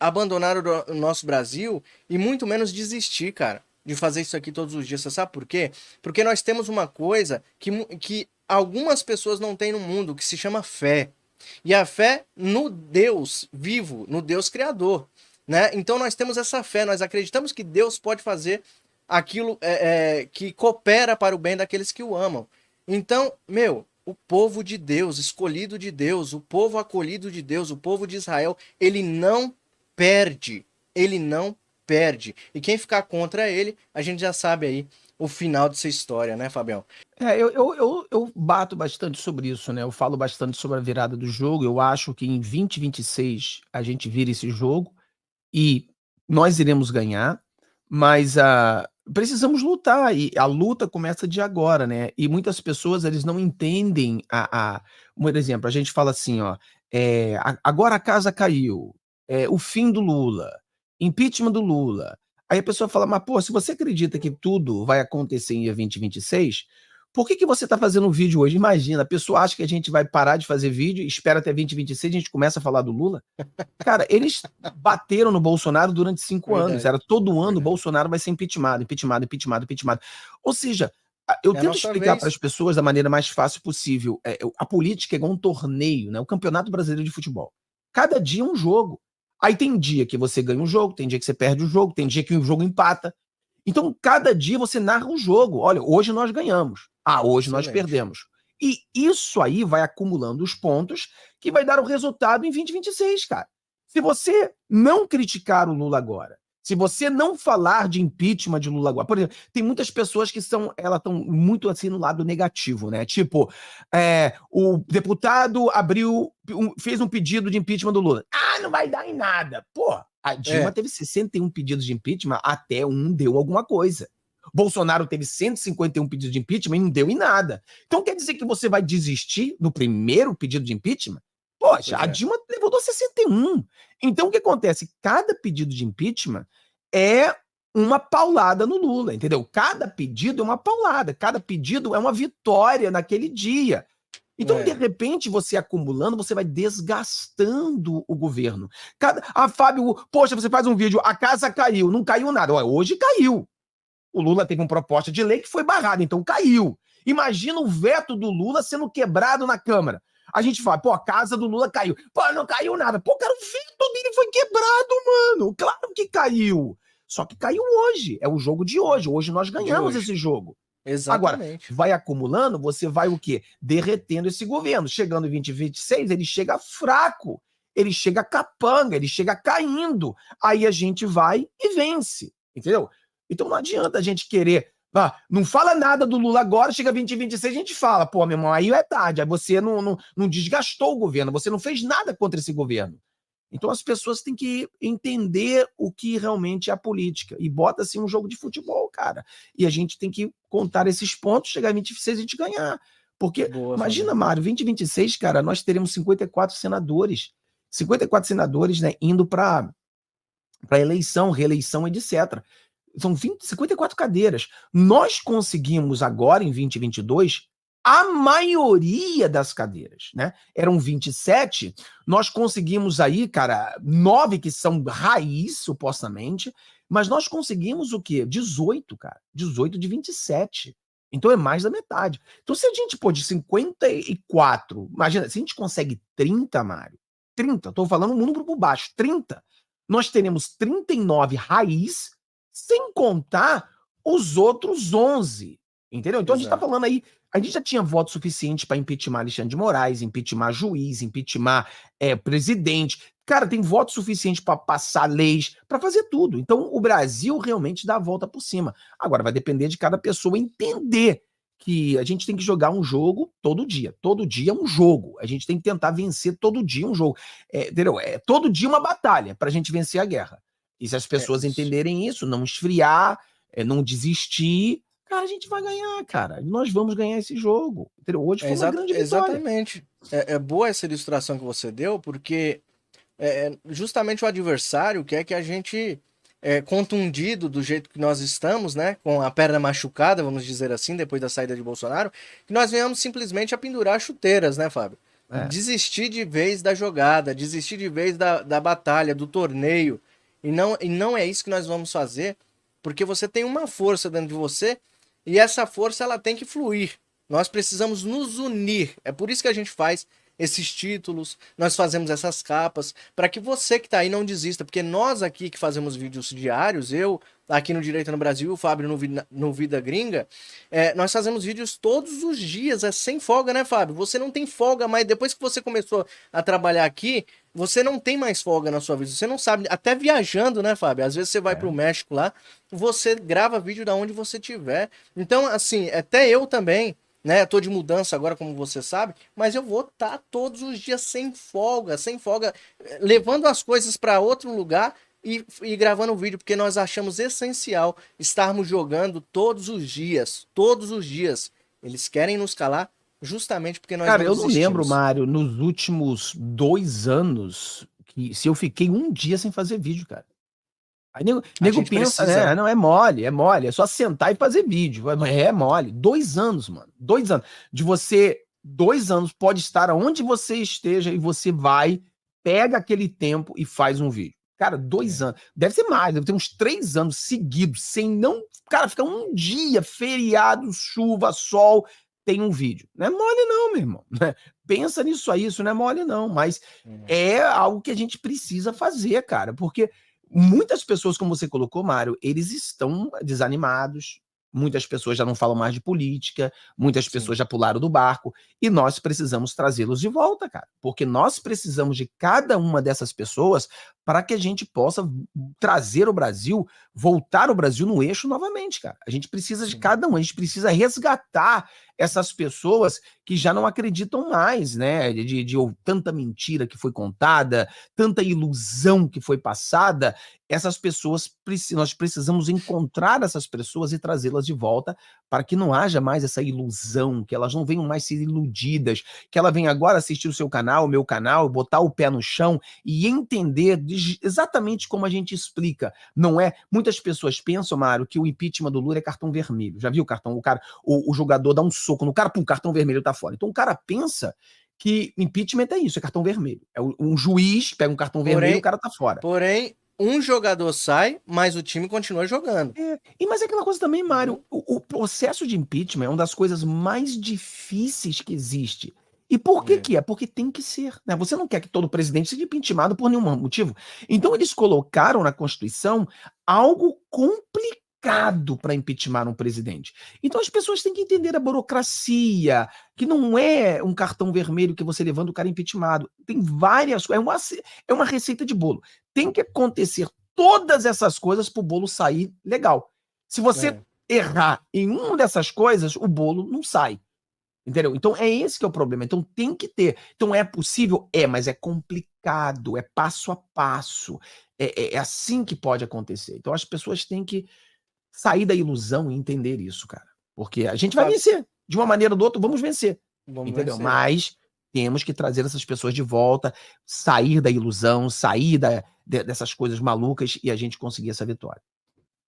abandonar o nosso Brasil e muito menos desistir, cara, de fazer isso aqui todos os dias. Você sabe por quê? Porque nós temos uma coisa que algumas pessoas não têm no mundo, que se chama fé. E a fé no Deus vivo, no Deus criador, né? Então nós temos essa fé, nós acreditamos que Deus pode fazer aquilo que coopera para o bem daqueles que o amam. Então, o povo de Deus, escolhido de Deus, o povo acolhido de Deus, o povo de Israel, ele não perde, ele não perde. E quem ficar contra ele, a gente já sabe aí o final dessa história, né, Fabião? Eu bato bastante sobre isso, né? Eu falo bastante sobre a virada do jogo. Eu acho que em 2026 a gente vira esse jogo e nós iremos ganhar, mas precisamos lutar e a luta começa de agora, né? E muitas pessoas eles não entendem por exemplo, a gente fala assim, ó, agora a casa caiu, o fim do Lula, impeachment do Lula. Aí a pessoa fala, mas pô, se você acredita que tudo vai acontecer em 2026, por que você está fazendo um vídeo hoje? Imagina, a pessoa acha que a gente vai parar de fazer vídeo, espera até 2026 a gente começa a falar do Lula. Cara, eles bateram no Bolsonaro durante 5 anos. Era todo ano o Bolsonaro vai ser impeachment. Ou seja, eu tento explicar para as pessoas da maneira mais fácil possível. A política é igual um torneio, né? O Campeonato Brasileiro de Futebol. Cada dia é um jogo. Aí tem dia que você ganha um jogo, tem dia que você perde o jogo, tem dia que o jogo empata. Então, cada dia você narra um jogo. Olha, hoje nós ganhamos. Hoje nós perdemos. E isso aí vai acumulando os pontos que vai dar o resultado em 2026, cara. Se você não criticar o Lula agora, se você não falar de impeachment de Lula agora, por exemplo, tem muitas pessoas que elas estão muito assim no lado negativo, né? Tipo, o deputado fez um pedido de impeachment do Lula. Não vai dar em nada. Pô, a Dilma teve 61 pedidos de impeachment, até um deu alguma coisa. Bolsonaro teve 151 pedidos de impeachment e não deu em nada. Então quer dizer que você vai desistir no primeiro pedido de impeachment? Poxa, a Dilma levou 61. Então o que acontece? Cada pedido de impeachment é uma paulada no Lula, entendeu? Cada pedido é uma paulada, cada pedido é uma vitória naquele dia. Então, de repente, você acumulando, você vai desgastando o governo. Fábio, poxa, você faz um vídeo, a casa caiu, não caiu nada. Hoje caiu. O Lula teve uma proposta de lei que foi barrada, então caiu. Imagina o veto do Lula sendo quebrado na Câmara. A gente fala, pô, a casa do Lula caiu. Pô, não caiu nada. Pô, cara, o veto dele foi quebrado, mano. Claro que caiu. Só que caiu hoje. É o jogo de hoje. Hoje nós ganhamos esse jogo. Agora, Exatamente. vai acumulando, você vai o quê? Derretendo esse governo. Chegando em 2026, ele chega fraco. Ele chega capanga, ele chega caindo. Aí a gente vai e vence. Entendeu? Então não adianta a gente querer. Não fala nada do Lula agora, chega 2026, a gente fala, pô, meu irmão, aí é tarde, aí você não desgastou o governo, você não fez nada contra esse governo. Então as pessoas têm que entender o que realmente é a política. E bota assim um jogo de futebol, cara. E a gente tem que contar esses pontos, chegar em 2026 e a gente ganhar. Porque, Boa, imagina, Fábio. Mário, 2026, cara, nós teremos 54 senadores. 54 senadores, né, indo para eleição, reeleição, etc. São 54 cadeiras. Nós conseguimos agora, em 2022, a maioria das cadeiras, né? Eram 27, nós conseguimos aí, cara, 9 que são raiz, supostamente, mas nós conseguimos o quê? 18, cara. 18 de 27. Então é mais da metade. Então, se a gente pôr de 54, imagina, se a gente consegue 30, Mário, 30, estou falando um número por baixo, 30, nós teremos 39 raiz, sem contar os outros 11. Entendeu? Então a gente está Exato. falando aí, a gente já tinha voto suficiente para impeachment Alexandre de Moraes, impeachment juiz, impeachment presidente. Cara, tem voto suficiente para passar leis, para fazer tudo. Então o Brasil realmente dá a volta por cima. Agora vai depender de cada pessoa entender que a gente tem que jogar um jogo todo dia. Todo dia é um jogo. A gente tem que tentar vencer todo dia um jogo. Entendeu? É todo dia uma batalha para a gente vencer a guerra. E se as É pessoas isso. entenderem isso, não esfriar, não desistir, cara, a gente vai ganhar, cara. Nós vamos ganhar esse jogo. Entendeu? Hoje foi uma grande vitória. Exatamente. É boa essa ilustração que você deu, porque justamente o adversário quer que a gente, contundido do jeito que nós estamos, né, com a perna machucada, vamos dizer assim, depois da saída de Bolsonaro, que nós venhamos simplesmente a pendurar chuteiras, né, Fábio? É. Desistir de vez da jogada, desistir de vez da batalha, do torneio. E não é isso que nós vamos fazer, porque você tem uma força dentro de você e essa força ela tem que fluir. Nós precisamos nos unir. É por isso que a gente faz esses títulos, nós fazemos essas capas, para que você que está aí não desista, porque nós aqui que fazemos vídeos diários, eu aqui no Direito no Brasil, o Fábio no Vida Gringa, nós fazemos vídeos todos os dias, sem folga, né, Fábio? Você não tem folga, mas depois que você começou a trabalhar aqui, você não tem mais folga na sua vida, você não sabe, até viajando, né, Fábio? Às vezes você vai para o México lá, você grava vídeo da onde você estiver. Então, assim, até eu também, né? Tô de mudança agora, como você sabe, mas eu vou estar todos os dias sem folga, levando as coisas para outro lugar e gravando vídeo, porque nós achamos essencial estarmos jogando todos os dias, todos os dias. Eles querem nos calar justamente porque nós Cara, não eu não lembro, desistimos. Mário, nos últimos 2 anos, que se eu fiquei um dia sem fazer vídeo, cara. Aí A nego gente pensa, precisa, né? né? Não, é mole, é mole. É só sentar e fazer vídeo. É mole. 2 anos, mano. 2 anos. De você, 2 anos, pode estar aonde você esteja e você vai, pega aquele tempo e faz um vídeo. Cara, 2 anos. Deve ser mais, deve ter uns 3 anos seguidos, sem não. Cara, fica um dia, feriado, chuva, sol, tem um vídeo. Não é mole, não, meu irmão. Pensa nisso aí, isso não é mole, não. Mas é algo que a gente precisa fazer, cara, porque muitas pessoas, como você colocou, Mário, eles estão desanimados. Muitas pessoas já não falam mais de política, muitas Sim. pessoas já pularam do barco, e nós precisamos trazê-los de volta, cara. Porque nós precisamos de cada uma dessas pessoas para que a gente possa trazer o Brasil, voltar o Brasil no eixo novamente, cara. A gente precisa de Sim. cada um, a gente precisa resgatar essas pessoas que já não acreditam mais, né? De tanta mentira que foi contada, tanta ilusão que foi passada. Essas pessoas, nós precisamos encontrar essas pessoas e trazê-las de volta para que não haja mais essa ilusão, que elas não venham mais ser iludidas, que ela venha agora assistir o seu canal, o meu canal, botar o pé no chão e entender exatamente como a gente explica. Não é? Muitas pessoas pensam, Mário, que o impeachment do Lula é cartão vermelho. Já viu o cartão? O jogador dá um soco no cara, pum, cartão vermelho tá fora. Então o cara pensa que impeachment é isso, é cartão vermelho. Um juiz pega um cartão vermelho e o Porém, cara tá fora. porém, um jogador sai, mas o time continua jogando. Mas é aquela coisa também, Mário, o processo de impeachment é uma das coisas mais difíceis que existe. E por que que é? Porque tem que ser, né? Você não quer que todo presidente seja impeachmentado por nenhum motivo. Então eles colocaram na Constituição algo complicado para impeachment um presidente. Então as pessoas têm que entender a burocracia, que não é um cartão vermelho que você levanta o cara impeachmentado. Tem várias coisas, é uma receita de bolo. Tem que acontecer todas essas coisas para o bolo sair legal. Se você errar em uma dessas coisas, o bolo não sai. Entendeu? Então é esse que é o problema. Então tem que ter. Então é possível? É, mas é complicado, é passo a passo. É assim que pode acontecer. Então as pessoas têm que sair da ilusão e entender isso, cara. Porque a gente vai vencer. De uma maneira ou do outra, vamos vencer. Entendeu? Mas temos que trazer essas pessoas de volta, sair da ilusão, sair dessas coisas malucas e a gente conseguir essa vitória.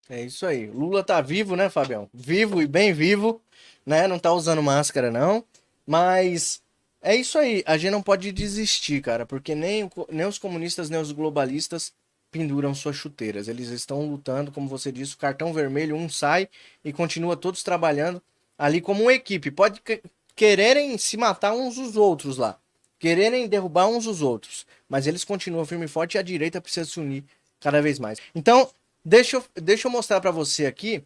É isso aí. Lula tá vivo, né, Fabião? Vivo e bem vivo, né? Não tá usando máscara, não. Mas é isso aí. A gente não pode desistir, cara, porque nem os comunistas, nem os globalistas penduram suas chuteiras. Eles estão lutando, como você disse, o cartão vermelho, um sai e continua todos trabalhando ali como uma equipe. Pode quererem se matar uns os outros lá, quererem derrubar uns os outros, mas eles continuam firme e forte e a direita precisa se unir cada vez mais. Então, deixa eu mostrar para você aqui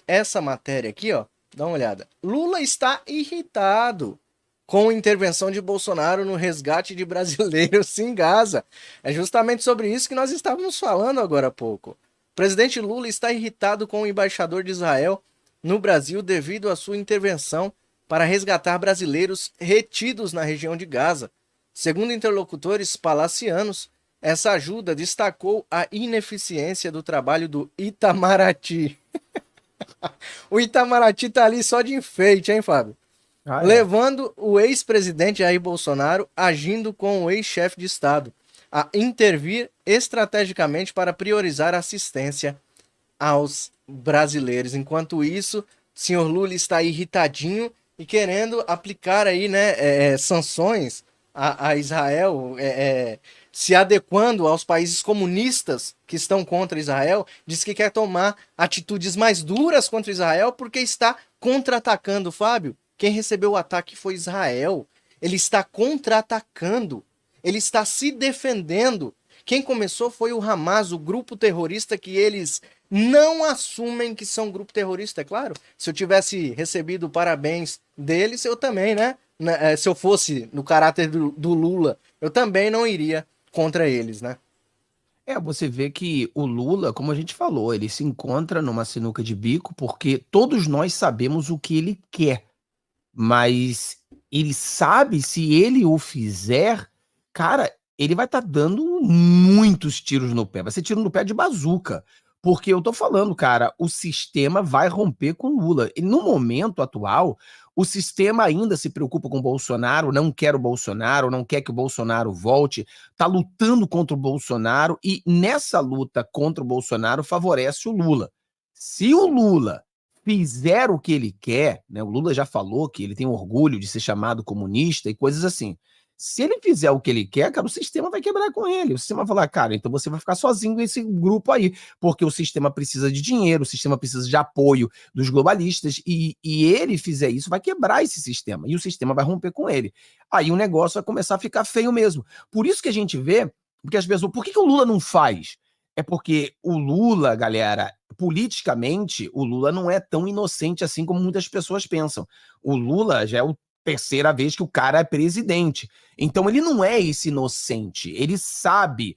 essa matéria aqui, ó. Dá uma olhada. Lula está irritado com a intervenção de Bolsonaro no resgate de brasileiros em Gaza. É justamente sobre isso que nós estávamos falando agora há pouco. O presidente Lula está irritado com o embaixador de Israel no Brasil devido à sua intervenção para resgatar brasileiros retidos na região de Gaza. Segundo interlocutores palacianos, essa ajuda destacou a ineficiência do trabalho do Itamaraty. O Itamaraty tá ali só de enfeite, hein, Fábio? Levando o ex-presidente Jair Bolsonaro agindo com o ex-chefe de Estado a intervir estrategicamente para priorizar a assistência aos brasileiros. Enquanto isso, o senhor Lula está irritadinho e querendo aplicar aí, né, sanções a Israel, se adequando aos países comunistas que estão contra Israel, diz que quer tomar atitudes mais duras contra Israel porque está contra-atacando, Fábio. Quem recebeu o ataque foi Israel. Ele está contra-atacando. Ele está se defendendo. Quem começou foi o Hamas, o grupo terrorista que eles não assumem que são grupo terrorista, é claro. Se eu tivesse recebido parabéns deles, eu também, né? Se eu fosse no caráter do Lula, eu também não iria contra eles, né? Você vê que o Lula, como a gente falou, ele se encontra numa sinuca de bico porque todos nós sabemos o que ele quer. Mas ele sabe, se ele o fizer, cara, ele vai estar dando muitos tiros no pé. Vai ser tiro no pé de bazuca. Porque eu tô falando, cara, o sistema vai romper com o Lula. E no momento atual, o sistema ainda se preocupa com o Bolsonaro, não quer o Bolsonaro, não quer que o Bolsonaro volte, tá lutando contra o Bolsonaro e nessa luta contra o Bolsonaro favorece o Lula. Se o Lula fizer o que ele quer, né? O Lula já falou que ele tem orgulho de ser chamado comunista e coisas assim. Se ele fizer o que ele quer, cara, o sistema vai quebrar com ele. O sistema vai falar, cara, então você vai ficar sozinho nesse grupo aí, porque o sistema precisa de dinheiro, o sistema precisa de apoio dos globalistas, e ele fizer isso, vai quebrar esse sistema, e o sistema vai romper com ele. Aí o negócio vai começar a ficar feio mesmo. Por isso que a gente vê, porque as pessoas, por que o Lula não faz? É porque o Lula, galera, politicamente, o Lula não é tão inocente assim como muitas pessoas pensam. O Lula já é a terceira vez que o cara é presidente. Então ele não é esse inocente. Ele sabe.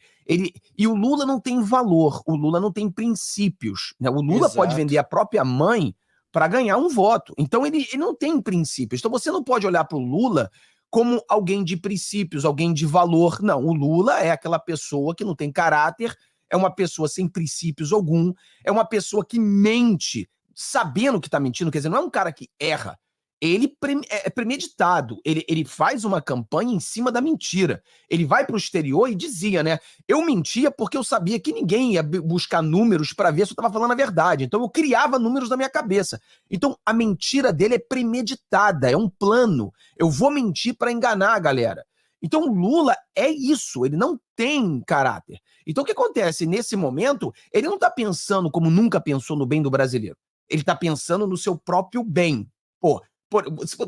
E o Lula não tem valor. O Lula não tem princípios. Né? O Lula pode vender a própria mãe para ganhar um voto. Então ele não tem princípios. Então você não pode olhar para o Lula como alguém de princípios, alguém de valor. Não, o Lula é aquela pessoa que não tem caráter, é uma pessoa sem princípios algum, é uma pessoa que mente, sabendo que tá mentindo, quer dizer, não é um cara que erra. Ele é premeditado, ele faz uma campanha em cima da mentira. Ele vai para o exterior e dizia, né? Eu mentia porque eu sabia que ninguém ia buscar números para ver se eu estava falando a verdade. Então eu criava números na minha cabeça. Então a mentira dele é premeditada, é um plano. Eu vou mentir para enganar a galera. Então o Lula é isso, ele não tem caráter. Então o que acontece? Nesse momento, ele não está pensando como nunca pensou no bem do brasileiro. Ele está pensando no seu próprio bem. Pô,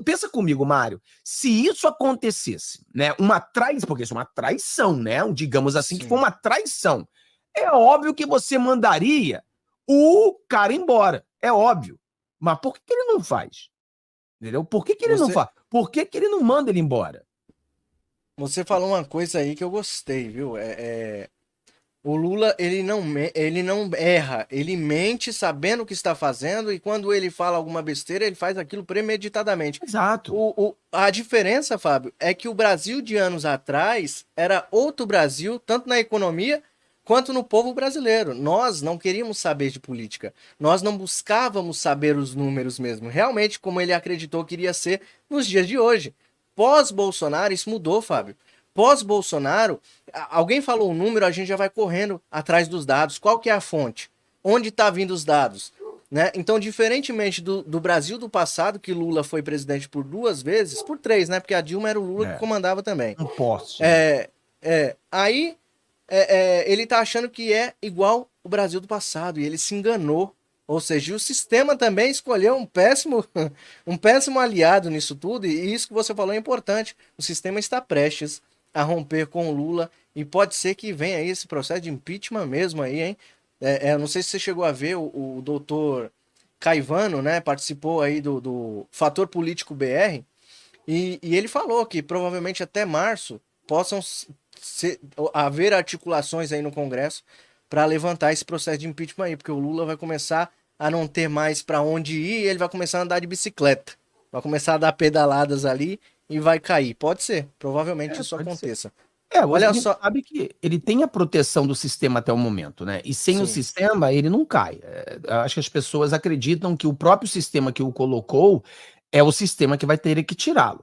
pensa comigo, Mário. Se isso acontecesse, né? Porque isso é uma traição, né? Digamos assim, que foi Sim. uma traição. É óbvio que você mandaria o cara embora. É óbvio. Mas por que ele não faz? Entendeu? Por que ele não Você, faz? Por que ele não manda ele embora? você falou uma coisa aí que eu gostei, viu? O Lula, ele não erra, ele mente sabendo o que está fazendo e quando ele fala alguma besteira, ele faz aquilo premeditadamente. Exato. A diferença, Fábio, é que o Brasil de anos atrás era outro Brasil, tanto na economia quanto no povo brasileiro. Nós não queríamos saber de política, nós não buscávamos saber os números mesmo, realmente como ele acreditou que iria ser nos dias de hoje. Pós-Bolsonaro, isso mudou, Fábio. Pós-Bolsonaro, alguém falou um número, a gente já vai correndo atrás dos dados. Qual que é a fonte? Onde está vindo os dados? Né? Então, diferentemente do Brasil do passado, que Lula foi presidente por 2 vezes, por 3, né? Porque a Dilma era o Lula que comandava também. Não posso. Aí ele tá achando que é igual o Brasil do passado e ele se enganou. Ou seja, o sistema também escolheu um péssimo aliado nisso tudo, e isso que você falou é importante. O sistema está prestes a romper com o Lula e pode ser que venha aí esse processo de impeachment mesmo aí, hein? Não sei se você chegou a ver o doutor Caivano, né? Participou aí do Fator Político BR e ele falou que provavelmente até março possam haver articulações aí no Congresso para levantar esse processo de impeachment aí, porque o Lula vai começar a não ter mais para onde ir e ele vai começar a andar de bicicleta. Vai começar a dar pedaladas ali e vai cair. Pode ser, provavelmente isso aconteça. Olha só, sabe que ele tem a proteção do sistema até o momento, né? E sem o sistema, ele não cai. Acho que as pessoas acreditam que o próprio sistema que o colocou é o sistema que vai ter que tirá-lo.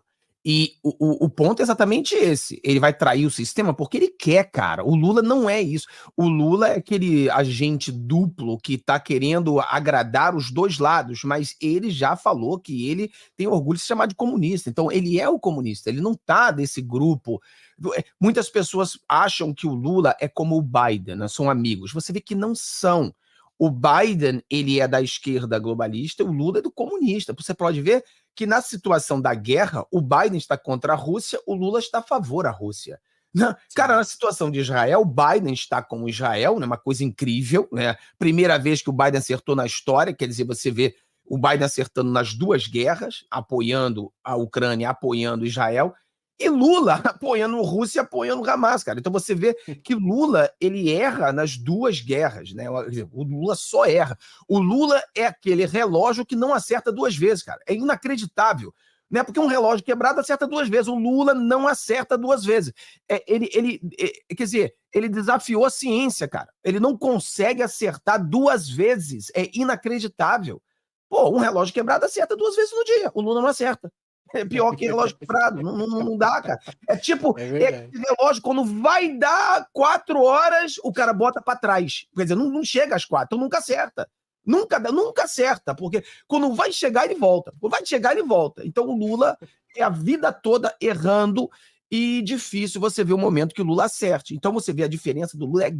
E o ponto é exatamente esse. Ele vai trair o sistema porque ele quer, cara. O Lula não é isso. O Lula é aquele agente duplo que tá querendo agradar os dois lados, mas ele já falou que ele tem orgulho de se chamar de comunista. Então, ele é o comunista. Ele não tá desse grupo. Muitas pessoas acham que o Lula é como o Biden, né? São amigos. Você vê que não são. O Biden, ele é da esquerda globalista, o Lula é do comunista. Você pode ver que na situação da guerra, o Biden está contra a Rússia, o Lula está a favor da Rússia. Cara, na situação de Israel, o Biden está com Israel, né? Uma coisa incrível, né? Primeira vez que o Biden acertou na história, quer dizer, você vê o Biden acertando nas duas guerras, apoiando a Ucrânia, apoiando Israel, e Lula apoiando Rússia, apoiando Hamas, cara. Então você vê que Lula, ele erra nas duas guerras, né? O Lula só erra. O Lula é aquele relógio que não acerta 2 vezes, cara. É inacreditável. Né? Porque um relógio quebrado acerta 2 vezes. O Lula não acerta 2 vezes. Quer dizer, ele desafiou a ciência, cara. Ele não consegue acertar 2 vezes. É inacreditável. Pô, um relógio quebrado acerta 2 vezes no dia. O Lula não acerta. É pior que relógio quebrado. Não dá, cara. É tipo, relógio, quando vai dar 4 horas, o cara bota pra trás. Quer dizer, não chega às 4, então nunca acerta. Nunca acerta, porque quando vai chegar, ele volta. Quando vai chegar, ele volta. Então o Lula é a vida toda errando e difícil você ver o momento que o Lula acerte. Então você vê a diferença do Lula é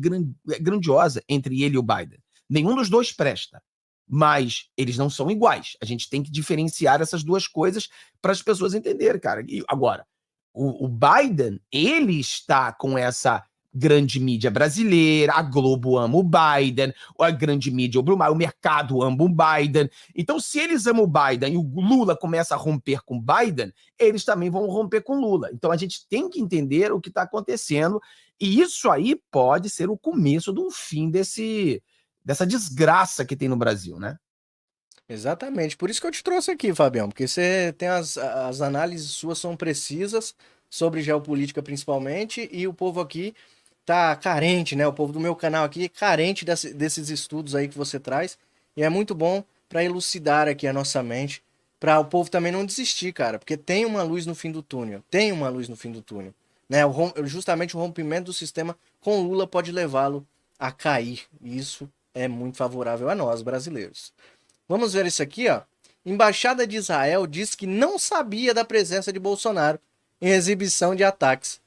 grandiosa entre ele e o Biden. Nenhum dos dois presta. Mas eles não são iguais. A gente tem que diferenciar essas duas coisas para as pessoas entenderem, cara. E agora, o Biden, ele está com essa grande mídia brasileira, a Globo ama o Biden, a grande mídia, o mercado ama o Biden. Então, se eles amam o Biden e o Lula começa a romper com o Biden, eles também vão romper com o Lula. Então, a gente tem que entender o que está acontecendo, e isso aí pode ser o começo de um fim dessa desgraça que tem no Brasil, né? Exatamente. Por isso que eu te trouxe aqui, Fabião, porque você tem as análises suas são precisas sobre geopolítica principalmente, e o povo aqui tá carente, né? O povo do meu canal aqui é carente desses estudos aí que você traz, e é muito bom para elucidar aqui a nossa mente, para o povo também não desistir, cara, porque tem uma luz no fim do túnel, tem uma luz no fim do túnel, né? Justamente o rompimento do sistema com Lula pode levá-lo a cair, e isso é muito favorável a nós, brasileiros. Vamos ver isso aqui, ó. Embaixada de Israel diz que não sabia da presença de Bolsonaro em exibição de ataques.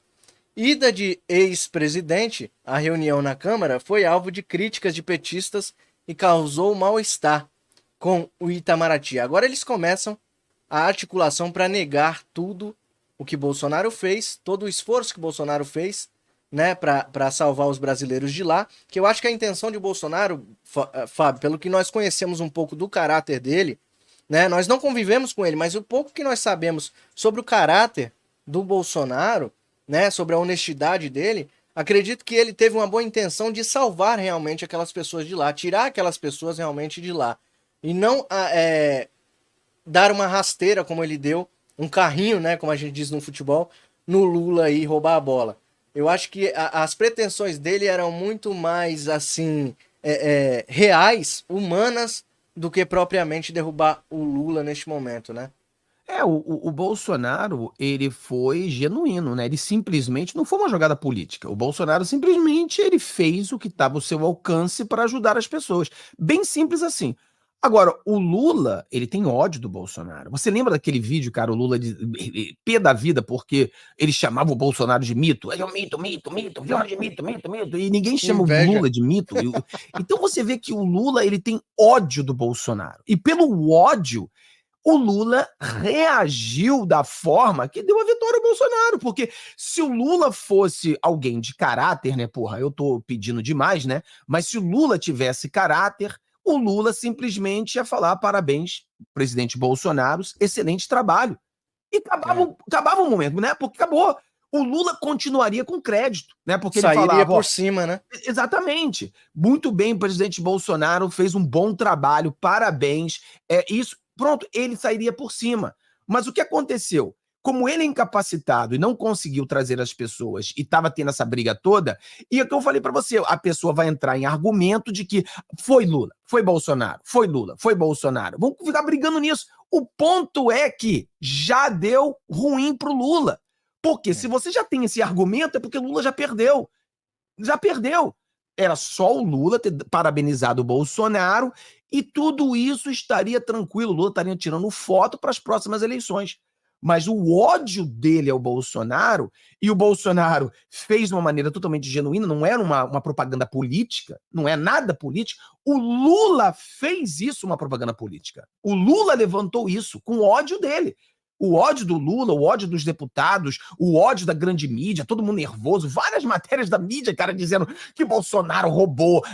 Ida de ex-presidente, a reunião na Câmara foi alvo de críticas de petistas e causou mal-estar com o Itamaraty. Agora eles começam a articulação para negar tudo o que Bolsonaro fez, todo o esforço que Bolsonaro fez, né, para salvar os brasileiros de lá, que eu acho que a intenção de Bolsonaro, Fábio, pelo que nós conhecemos um pouco do caráter dele, né, nós não convivemos com ele, mas o pouco que nós sabemos sobre o caráter do Bolsonaro, né, sobre a honestidade dele, acredito que ele teve uma boa intenção de salvar realmente aquelas pessoas de lá, tirar aquelas pessoas realmente de lá, e não dar uma rasteira como ele deu, um carrinho, né, como a gente diz no futebol, no Lula e roubar a bola. Eu acho que as pretensões dele eram muito mais, assim, reais, humanas, do que propriamente derrubar o Lula neste momento, né? O Bolsonaro, ele foi genuíno, né? Ele simplesmente não foi uma jogada política. O Bolsonaro simplesmente ele fez o que estava ao seu alcance para ajudar as pessoas. Bem simples assim. Agora, o Lula, ele tem ódio do Bolsonaro. Você lembra daquele vídeo, cara, o Lula pé da vida porque ele chamava o Bolsonaro de mito? Ele é um mito, mito, mito, Jorge mito, mito, mito. E ninguém chama o Inveja. Lula de mito. Então você vê que o Lula, ele tem ódio do Bolsonaro. E pelo ódio, o Lula reagiu da forma que deu a vitória ao Bolsonaro, porque se o Lula fosse alguém de caráter, né, porra, eu tô pedindo demais, né, mas se o Lula tivesse caráter, o Lula simplesmente ia falar parabéns, presidente Bolsonaro, excelente trabalho. E É. acabava o momento, né, porque acabou. O Lula continuaria com crédito, né, porque ele Sairia falava, ó, por cima, né? exatamente. Muito bem, o presidente Bolsonaro fez um bom trabalho, parabéns. Isso, pronto, ele sairia por cima. Mas o que aconteceu? Como ele é incapacitado e não conseguiu trazer as pessoas e estava tendo essa briga toda, e é o que eu falei para você, a pessoa vai entrar em argumento de que foi Lula, foi Bolsonaro, foi Lula, foi Bolsonaro. Vamos ficar brigando nisso. O ponto é que já deu ruim pro Lula. Porque se você já tem esse argumento, é porque Lula já perdeu. Já perdeu. Era só o Lula ter parabenizado o Bolsonaro e tudo isso estaria tranquilo. O Lula estaria tirando foto para as próximas eleições. Mas o ódio dele ao Bolsonaro, e o Bolsonaro fez de uma maneira totalmente genuína, não era uma propaganda política, não é nada político. O Lula fez isso uma propaganda política. O Lula levantou isso com ódio dele. O ódio do Lula, o ódio dos deputados, o ódio da grande mídia, todo mundo nervoso, várias matérias da mídia, cara, dizendo que Bolsonaro roubou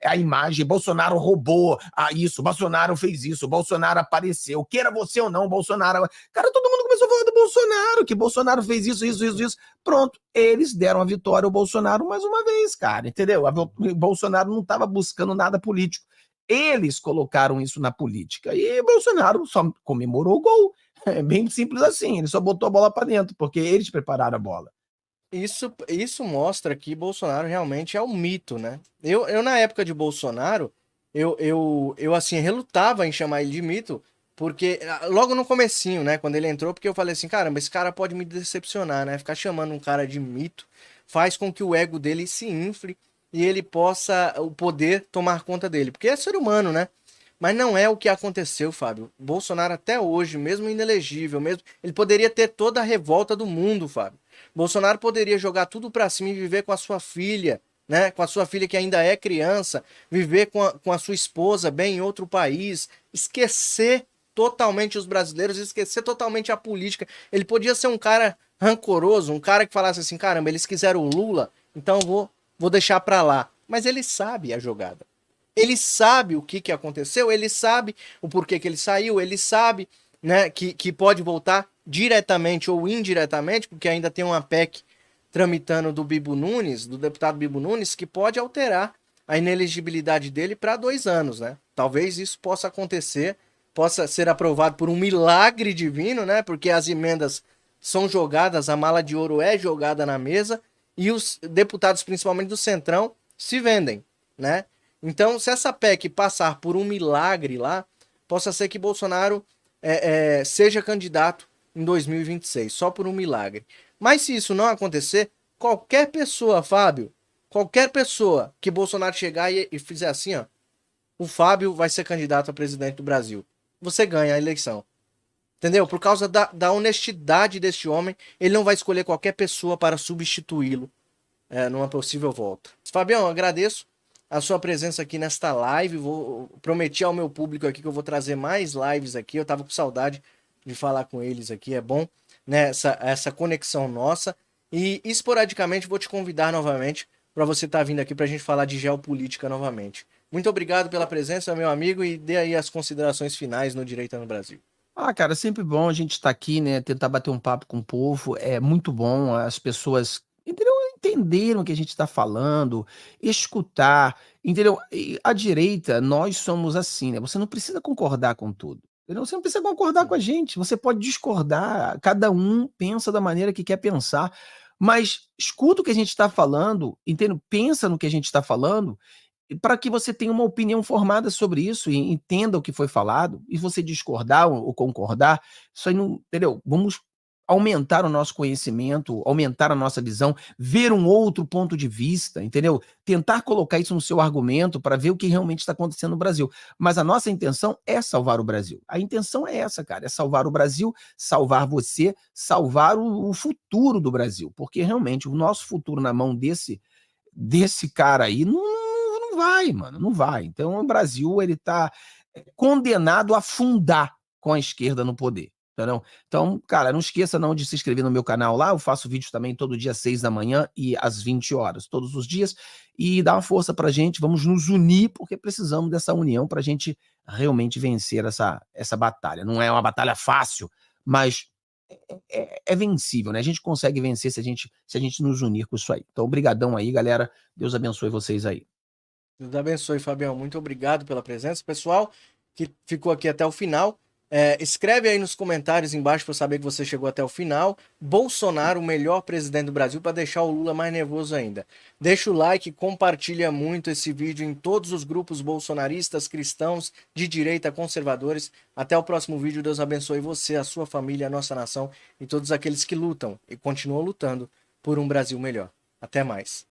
a imagem, Bolsonaro roubou isso, Bolsonaro fez isso, Bolsonaro apareceu, queira você ou não, Bolsonaro. Cara, todo mundo começou a falar do Bolsonaro, que Bolsonaro fez isso, isso, isso, isso. Pronto, eles deram a vitória ao Bolsonaro mais uma vez, cara, entendeu? O Bolsonaro não estava buscando nada político. Eles colocaram isso na política e Bolsonaro só comemorou o gol. É bem simples assim, ele só botou a bola para dentro, porque eles prepararam a bola. Isso mostra que Bolsonaro realmente é um mito, né? Eu na época de Bolsonaro, eu assim, relutava em chamar ele de mito, porque logo no comecinho, né, quando ele entrou, porque eu falei assim, caramba, esse cara pode me decepcionar, né? Ficar chamando um cara de mito faz com que o ego dele se infle e ele possa, o poder tomar conta dele, porque é ser humano, né? Mas não é o que aconteceu, Fábio. Bolsonaro até hoje, mesmo inelegível, mesmo, ele poderia ter toda a revolta do mundo, Fábio. Bolsonaro poderia jogar tudo pra cima e viver com a sua filha, né? Com a sua filha que ainda é criança, viver com a sua esposa bem em outro país, esquecer totalmente os brasileiros, esquecer totalmente a política. Ele podia ser um cara rancoroso, um cara que falasse assim, caramba, eles quiseram o Lula, então vou deixar pra lá. Mas ele sabe a jogada. Ele sabe o que aconteceu, ele sabe o porquê que ele saiu, ele sabe, né, que pode voltar diretamente ou indiretamente, porque ainda tem uma PEC tramitando do Bibo Nunes, do deputado Bibo Nunes, que pode alterar a inelegibilidade dele para 2 anos, né? Talvez isso possa acontecer, possa ser aprovado por um milagre divino, né? Porque as emendas são jogadas, a mala de ouro é jogada na mesa e os deputados, principalmente do Centrão, se vendem, né? Então, se essa PEC passar por um milagre lá, possa ser que Bolsonaro seja candidato em 2026, só por um milagre. Mas se isso não acontecer, qualquer pessoa, Fábio, qualquer pessoa que Bolsonaro chegar e fizer assim, ó, o Fábio vai ser candidato a presidente do Brasil. Você ganha a eleição. Entendeu? Por causa da honestidade deste homem, ele não vai escolher qualquer pessoa para substituí-lo numa possível volta. Fabião, eu agradeço a sua presença aqui nesta live. Prometi ao meu público aqui que eu vou trazer mais lives aqui. Eu tava com saudade de falar com eles aqui. É bom, né? Essa conexão nossa. E esporadicamente vou te convidar novamente para você estar vindo aqui para a gente falar de geopolítica novamente. Muito obrigado pela presença, meu amigo, e dê aí as considerações finais no Direito no Brasil. Ah, cara, sempre bom a gente estar aqui, né? Tentar bater um papo com o povo. É muito bom as pessoas, entendeu? Entenderam o que a gente está falando, escutar, entendeu? E a direita, nós somos assim, né? Você não precisa concordar com tudo. Entendeu? Você não precisa concordar com a gente. Você pode discordar. Cada um pensa da maneira que quer pensar. Mas escuta o que a gente está falando, entendeu? Pensa no que a gente está falando para que você tenha uma opinião formada sobre isso e entenda o que foi falado, e você discordar ou concordar, isso aí não, entendeu? Vamos aumentar o nosso conhecimento, aumentar a nossa visão, ver um outro ponto de vista, entendeu? Tentar colocar isso no seu argumento para ver o que realmente está acontecendo no Brasil. Mas a nossa intenção é salvar o Brasil. A intenção é essa, cara, é salvar o Brasil, salvar você, salvar o futuro do Brasil, porque realmente o nosso futuro na mão desse cara aí não vai, mano, não vai. Então o Brasil ele tá condenado a afundar com a esquerda no poder. Entendeu? Então, cara, não esqueça não de se inscrever no meu canal lá. Eu faço vídeos também todo dia às 6 da manhã e às 20 horas, todos os dias. E dá uma força pra gente, vamos nos unir, porque precisamos dessa união pra gente realmente vencer essa batalha. Não é uma batalha fácil, mas é vencível, né? A gente consegue vencer se a gente nos unir com isso aí. Então, brigadão aí, galera. Deus abençoe vocês aí. Deus abençoe, Fabião. Muito obrigado pela presença. Pessoal que ficou aqui até o final, escreve aí nos comentários embaixo para eu saber que você chegou até o final. Bolsonaro, o melhor presidente do Brasil, para deixar o Lula mais nervoso ainda. Deixa o like, compartilha muito esse vídeo em todos os grupos bolsonaristas, cristãos, de direita, conservadores. Até o próximo vídeo. Deus abençoe você, a sua família, a nossa nação e todos aqueles que lutam e continuam lutando por um Brasil melhor. Até mais.